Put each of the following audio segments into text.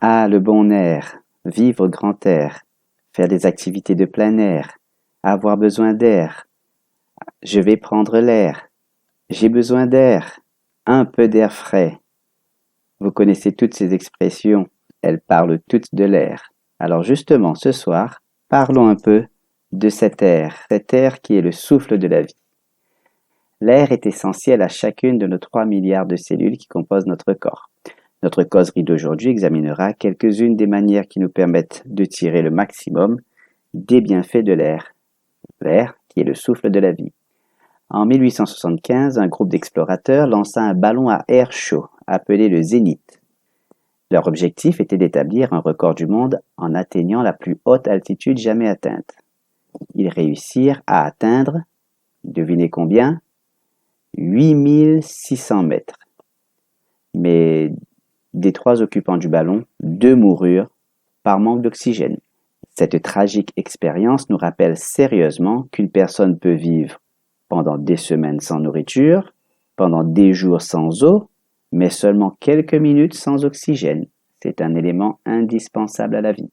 Ah, le bon air, vivre grand air, faire des activités de plein air, avoir besoin d'air, je vais prendre l'air, j'ai besoin d'air, un peu d'air frais. Vous connaissez toutes ces expressions, elles parlent toutes de l'air. Alors justement, ce soir, parlons un peu de cet air qui est le souffle de la vie. L'air est essentiel à chacune de nos 3 milliards de cellules qui composent notre corps. Notre causerie d'aujourd'hui examinera quelques-unes des manières qui nous permettent de tirer le maximum des bienfaits de l'air. L'air qui est le souffle de la vie. En 1875, un groupe d'explorateurs lança un ballon à air chaud, appelé le Zénith. Leur objectif était d'établir un record du monde en atteignant la plus haute altitude jamais atteinte. Ils réussirent à atteindre, devinez combien? 8600 mètres. Mais des 3 occupants du ballon, 2 moururent par manque d'oxygène. Cette tragique expérience nous rappelle sérieusement qu'une personne peut vivre pendant des semaines sans nourriture, pendant des jours sans eau, mais seulement quelques minutes sans oxygène. C'est un élément indispensable à la vie.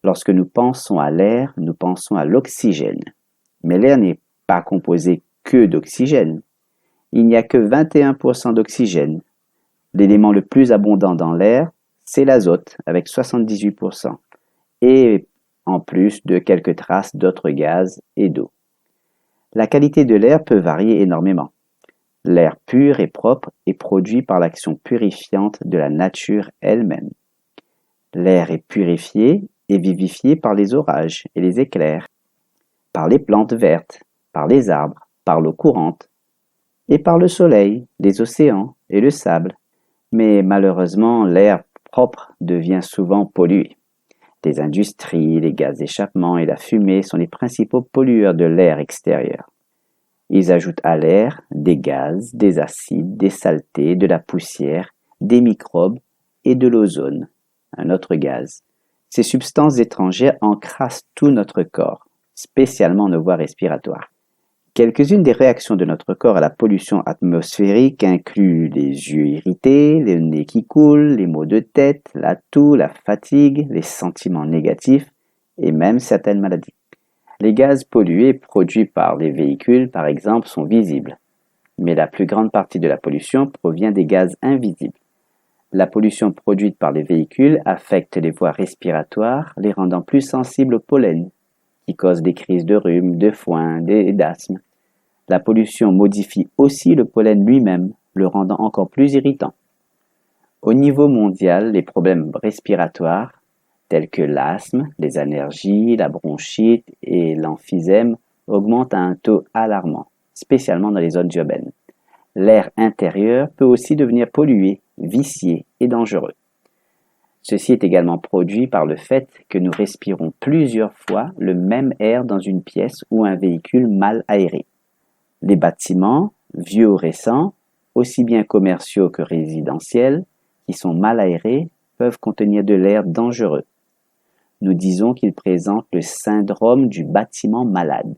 Lorsque nous pensons à l'air, nous pensons à l'oxygène. Mais l'air n'est pas composé que d'oxygène. Il n'y a que 21% d'oxygène. L'élément le plus abondant dans l'air, c'est l'azote, avec 78%, et en plus de quelques traces d'autres gaz et d'eau. La qualité de l'air peut varier énormément. L'air pur et propre est produit par l'action purifiante de la nature elle-même. L'air est purifié et vivifié par les orages et les éclairs, par les plantes vertes, par les arbres, par l'eau courante, et par le soleil, les océans et le sable. Mais malheureusement, l'air propre devient souvent pollué. Les industries, les gaz d'échappement et la fumée sont les principaux pollueurs de l'air extérieur. Ils ajoutent à l'air des gaz, des acides, des saletés, de la poussière, des microbes et de l'ozone, un autre gaz. Ces substances étrangères encrassent tout notre corps, spécialement nos voies respiratoires. Quelques-unes des réactions de notre corps à la pollution atmosphérique incluent les yeux irrités, le nez qui coule, les maux de tête, la toux, la fatigue, les sentiments négatifs et même certaines maladies. Les gaz pollués produits par les véhicules, par exemple, sont visibles, mais la plus grande partie de la pollution provient des gaz invisibles. La pollution produite par les véhicules affecte les voies respiratoires, les rendant plus sensibles au pollen, qui cause des crises de rhume, de foin et d'asthme. La pollution modifie aussi le pollen lui-même, le rendant encore plus irritant. Au niveau mondial, les problèmes respiratoires, tels que l'asthme, les allergies, la bronchite et l'emphysème, augmentent à un taux alarmant, spécialement dans les zones urbaines. L'air intérieur peut aussi devenir pollué, vicié et dangereux. Ceci est également produit par le fait que nous respirons plusieurs fois le même air dans une pièce ou un véhicule mal aéré. Les bâtiments, vieux ou récents, aussi bien commerciaux que résidentiels, qui sont mal aérés, peuvent contenir de l'air dangereux. Nous disons qu'ils présentent le syndrome du bâtiment malade.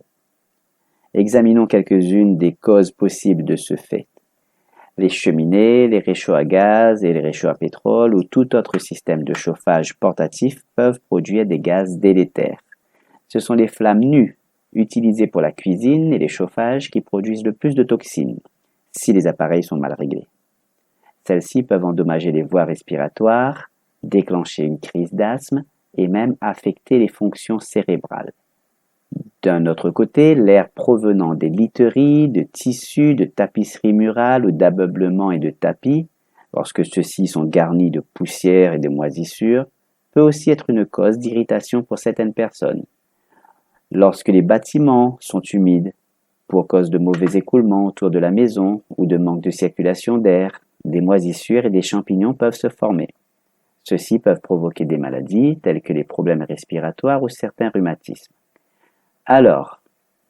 Examinons quelques-unes des causes possibles de ce fait. Les cheminées, les réchauds à gaz et les réchauds à pétrole ou tout autre système de chauffage portatif peuvent produire des gaz délétères. Ce sont les flammes nues, utilisées pour la cuisine et les chauffages qui produisent le plus de toxines, si les appareils sont mal réglés. Celles-ci peuvent endommager les voies respiratoires, déclencher une crise d'asthme et même affecter les fonctions cérébrales. D'un autre côté, l'air provenant des literies, de tissus, de tapisseries murales ou d'ameublements et de tapis, lorsque ceux-ci sont garnis de poussière et de moisissures, peut aussi être une cause d'irritation pour certaines personnes. Lorsque les bâtiments sont humides, pour cause de mauvais écoulements autour de la maison ou de manque de circulation d'air, des moisissures et des champignons peuvent se former. Ceux-ci peuvent provoquer des maladies telles que les problèmes respiratoires ou certains rhumatismes. Alors,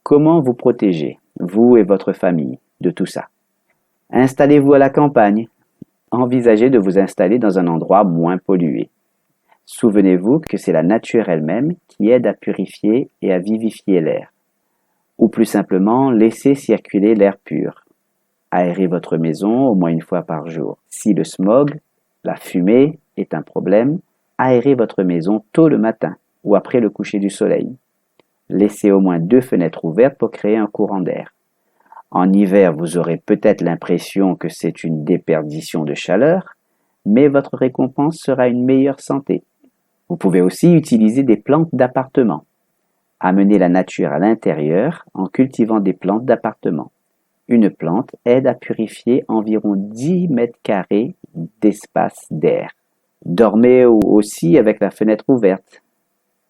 comment vous protéger, vous et votre famille, de tout ça? Installez-vous à la campagne. Envisagez de vous installer dans un endroit moins pollué. Souvenez-vous que c'est la nature elle-même qui aide à purifier et à vivifier l'air. Ou plus simplement, laissez circuler l'air pur. Aérez votre maison au moins une fois par jour. Si le smog, la fumée, est un problème, aérez votre maison tôt le matin ou après le coucher du soleil. Laissez au moins 2 fenêtres ouvertes pour créer un courant d'air. En hiver, vous aurez peut-être l'impression que c'est une déperdition de chaleur, mais votre récompense sera une meilleure santé. Vous pouvez aussi utiliser des plantes d'appartement. Amenez la nature à l'intérieur en cultivant des plantes d'appartement. Une plante aide à purifier environ 10 mètres carrés d'espace d'air. Dormez aussi avec la fenêtre ouverte.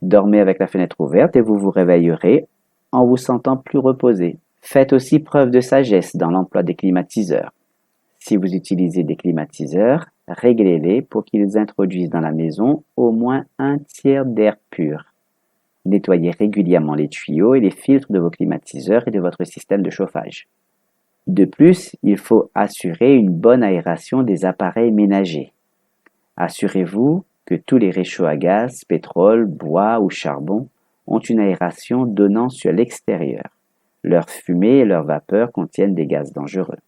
Dormez avec la fenêtre ouverte et vous vous réveillerez en vous sentant plus reposé. Faites aussi preuve de sagesse dans l'emploi des climatiseurs. Si vous utilisez des climatiseurs, réglez-les pour qu'ils introduisent dans la maison au moins 1/3 d'air pur. Nettoyez régulièrement les tuyaux et les filtres de vos climatiseurs et de votre système de chauffage. De plus, il faut assurer une bonne aération des appareils ménagers. Assurez-vous que tous les réchauds à gaz, pétrole, bois ou charbon ont une aération donnant sur l'extérieur. Leur fumée et leur vapeur contiennent des gaz dangereux.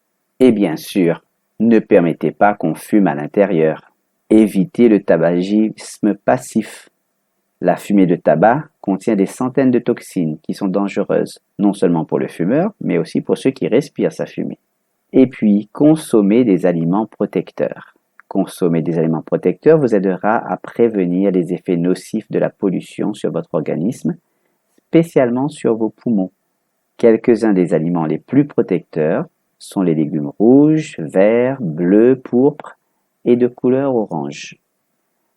Et bien sûr, ne permettez pas qu'on fume à l'intérieur. Évitez le tabagisme passif. La fumée de tabac contient des centaines de toxines qui sont dangereuses, non seulement pour le fumeur, mais aussi pour ceux qui respirent sa fumée. Et puis, consommez des aliments protecteurs. Consommer des aliments protecteurs vous aidera à prévenir les effets nocifs de la pollution sur votre organisme, spécialement sur vos poumons. Quelques-uns des aliments les plus protecteurs sont les légumes rouges, verts, bleus, pourpres et de couleur orange.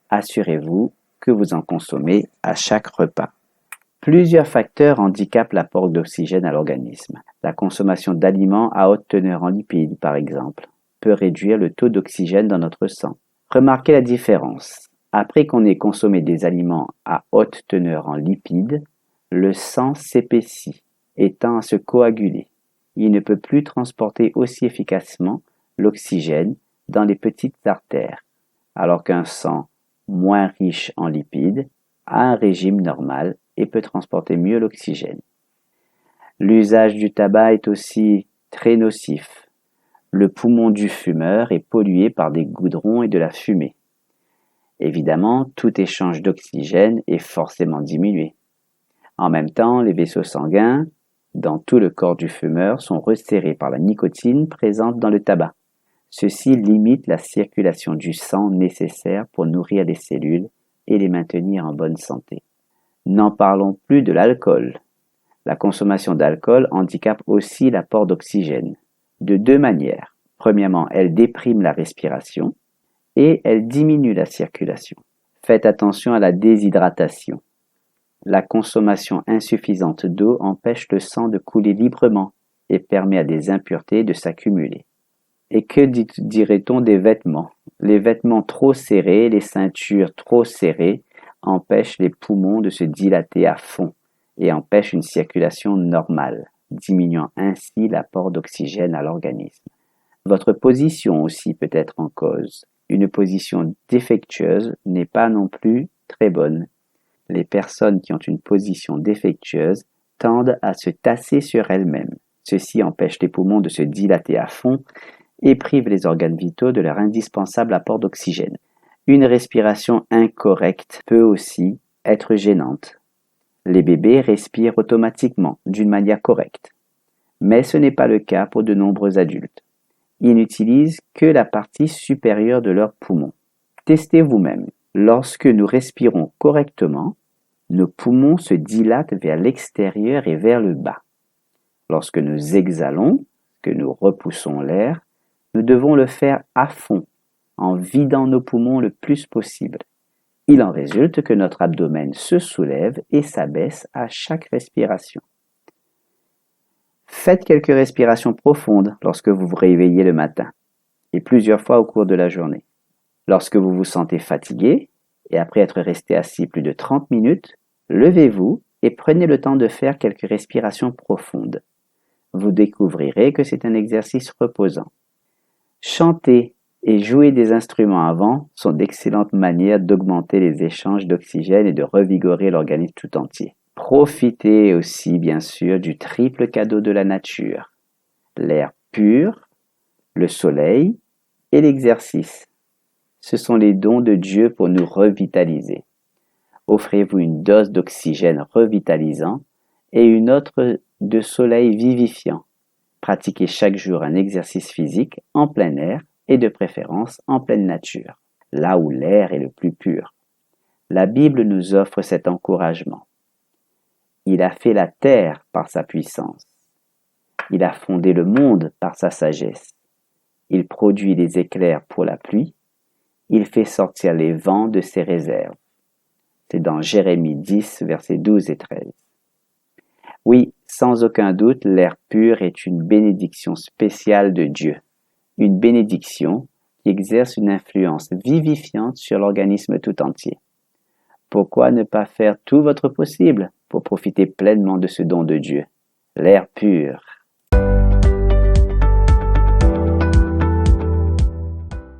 Assurez-vous que vous en consommez à chaque repas. Plusieurs facteurs handicapent l'apport d'oxygène à l'organisme. La consommation d'aliments à haute teneur en lipides, par exemple, peut réduire le taux d'oxygène dans notre sang. Remarquez la différence. Après qu'on ait consommé des aliments à haute teneur en lipides, le sang s'épaissit et tend à se coaguler. Il ne peut plus transporter aussi efficacement l'oxygène dans les petites artères, alors qu'un sang moins riche en lipides a un régime normal et peut transporter mieux l'oxygène. L'usage du tabac est aussi très nocif. Le poumon du fumeur est pollué par des goudrons et de la fumée. Évidemment, tout échange d'oxygène est forcément diminué. En même temps, les vaisseaux sanguins dans tout le corps du fumeur sont resserrés par la nicotine présente dans le tabac. Ceci limite la circulation du sang nécessaire pour nourrir les cellules et les maintenir en bonne santé. N'en parlons plus de l'alcool. La consommation d'alcool handicape aussi l'apport d'oxygène. De 2 manières. Premièrement, elle déprime la respiration et elle diminue la circulation. Faites attention à la déshydratation. La consommation insuffisante d'eau empêche le sang de couler librement et permet à des impuretés de s'accumuler. Et que dirait-on des vêtements? Les vêtements trop serrés, les ceintures trop serrées empêchent les poumons de se dilater à fond et empêchent une circulation normale, diminuant ainsi l'apport d'oxygène à l'organisme. Votre position aussi peut être en cause. Une position défectueuse n'est pas non plus très bonne. Les personnes qui ont une position défectueuse tendent à se tasser sur elles-mêmes. Ceci empêche les poumons de se dilater à fond et prive les organes vitaux de leur indispensable apport d'oxygène. Une respiration incorrecte peut aussi être gênante. Les bébés respirent automatiquement d'une manière correcte, mais ce n'est pas le cas pour de nombreux adultes. Ils n'utilisent que la partie supérieure de leurs poumons. Testez vous-même. Lorsque nous respirons correctement, nos poumons se dilatent vers l'extérieur et vers le bas. Lorsque nous exhalons, que nous repoussons l'air, nous devons le faire à fond, en vidant nos poumons le plus possible. Il en résulte que notre abdomen se soulève et s'abaisse à chaque respiration. Faites quelques respirations profondes lorsque vous vous réveillez le matin, et plusieurs fois au cours de la journée. Lorsque vous vous sentez fatigué, et après être resté assis plus de 30 minutes, levez-vous et prenez le temps de faire quelques respirations profondes. Vous découvrirez que c'est un exercice reposant. Chanter et jouer des instruments avant sont d'excellentes manières d'augmenter les échanges d'oxygène et de revigorer l'organisme tout entier. Profitez aussi, bien sûr, du triple cadeau de la nature: l'air pur, le soleil et l'exercice. Ce sont les dons de Dieu pour nous revitaliser. Offrez-vous une dose d'oxygène revitalisant et une autre de soleil vivifiant. Pratiquez chaque jour un exercice physique en plein air et de préférence en pleine nature, là où l'air est le plus pur. La Bible nous offre cet encouragement. Il a fait la terre par sa puissance. Il a fondé le monde par sa sagesse. Il produit les éclairs pour la pluie. Il fait sortir les vents de ses réserves. C'est dans Jérémie 10, versets 12 et 13. Oui, sans aucun doute, l'air pur est une bénédiction spéciale de Dieu. Une bénédiction qui exerce une influence vivifiante sur l'organisme tout entier. Pourquoi ne pas faire tout votre possible pour profiter pleinement de ce don de Dieu, l'air pur?